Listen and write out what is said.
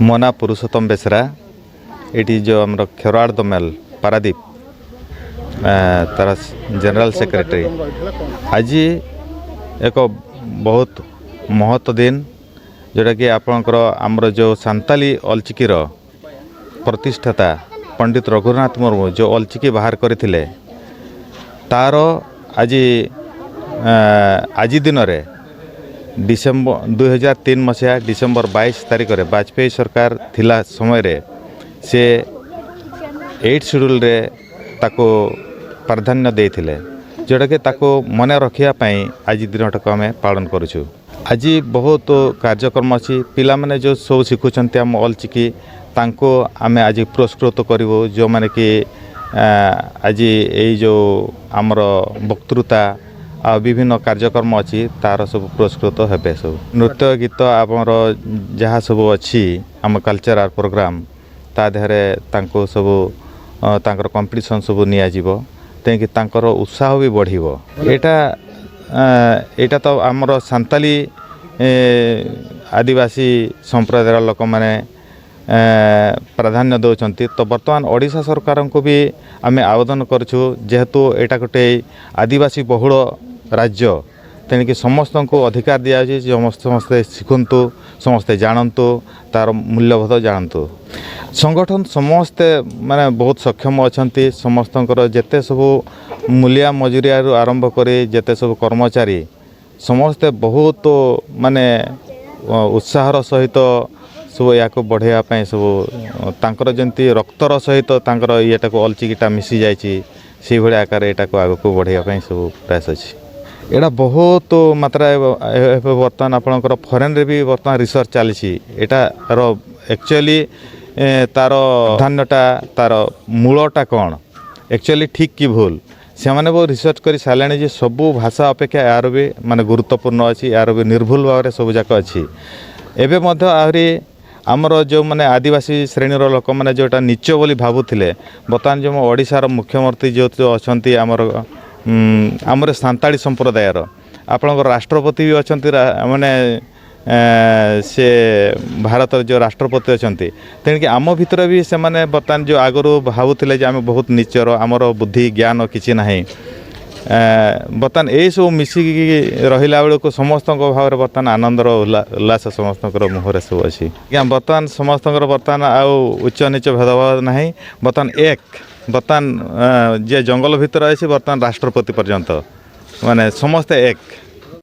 मोना पुरुषोत्तम बेसरा ये जो आम खेरवाड़ दमेल पारादीप तार जनरल सेक्रेटरी आज एक बहुत महत्व दिन जोटा कि आपणकर आमर जो सांताली अलचिकीर प्रतिष्ठाता पंडित रघुनाथ मुर्मू जो अलचिकी बाहर करथिले तार आज दिन रे डिसेम्बर 2003 मसीहा डिसेम्बर 22 तारिख रे वाजपेयी सरकार थिला समय रे से 8 शेड्यूल रे ताको प्राधान्य देथिले जोटा कि ताको मन रखिया पई आज दिनटाको आम पालन करूछु। आज बहुत कार्यक्रम अच्छी पिला माने जो सब शिखुंट आम अलचिकी तांको आमे आज पुरस्कृत करूँ जो माने कि आज ये जो आमर वक्तृता आ विभिन्न कार्यक्रम अच्छी तार सब पुरस्कृत हेबे। सब नृत्य गीत आमर जहाँ सब अच्छी आम कल्चरल प्रोग्राम ता देहरे तांको सब तांकर कंपटीशन सब नियाजिबो तेंकि तांकर उत्साह भी बढ़िबो। एटा तो आमर सांताली आदिवासी संप्रदायर लोक मैंने प्राधान्य दौरान तो बर्तमान ओडिशा सरकार को भी आम आवेदन करूँ जेहेतु यहाँ गोटे आदिवासी बहुल राज्य तेणिक समस्त को अधिकार दिजाए समस्ते शिखु समस्ते जानतु तार मूल्यबोध जानतु। संगठन समस्ते माने बहुत सक्षम अच्छा समस्त जेते सब मूलिया मजुरिया आरंभ कर जेते सब कर्मचारी समस्ते बहुत माने उत्साहर सहित सब या बढ़ावाई सब तांकर जंती रक्तर सहित तांकर येटा को अलचिकीटा मिसी जाइए से भाई आकार यहाँ को आग को बढ़ावाई सब प्रयास अच्छी। यहाँ बहुत मात्रा बर्तमान आपणकर फरेन रे भी बर्तमान रिसर्च चली एटार एक्चुअली तार प्राधान्यटा तार मूलटा कौन एक्चुअली ठीक कि भूल से मैंने बहुत रिसर्च कर सारे जे सबू भाषा अपेक्षा यार भी माने गुरुत्वपूर्ण अच्छी यार भी निर्भुल भाव में सब जाक अच्छी। एवं आहरी आमर जो माने आदिवासी श्रेणीर लोक मैंने जोटा नीच बोली भावुले बर्तमान जो ओडिशार मुख्यमंत्री जो अच्छा आमर आमर सांताली संप्रदायर आपणकर राष्ट्रपति भी अच्छा माने से भारत जो राष्ट्रपति अच्छा तेणिक आम भितर भी से माने बर्तमान जो आगु भावुले आम बहुत नीचर आमर बुद्धि ज्ञान किसी ना बर्तमान यही सब मिसिकी रहा बेलू समस्त भाव में बर्तमान आनंदर उल्लास समस्त मुहर सब अच्छी बर्तमान समस्त बर्तमान आउ उच्च नीच भेदभाव ना बर्तमान एक बर्तमान जे जंगल भितर अच्छी बर्तमान राष्ट्रपति पर्यंत माने समस्ते एक।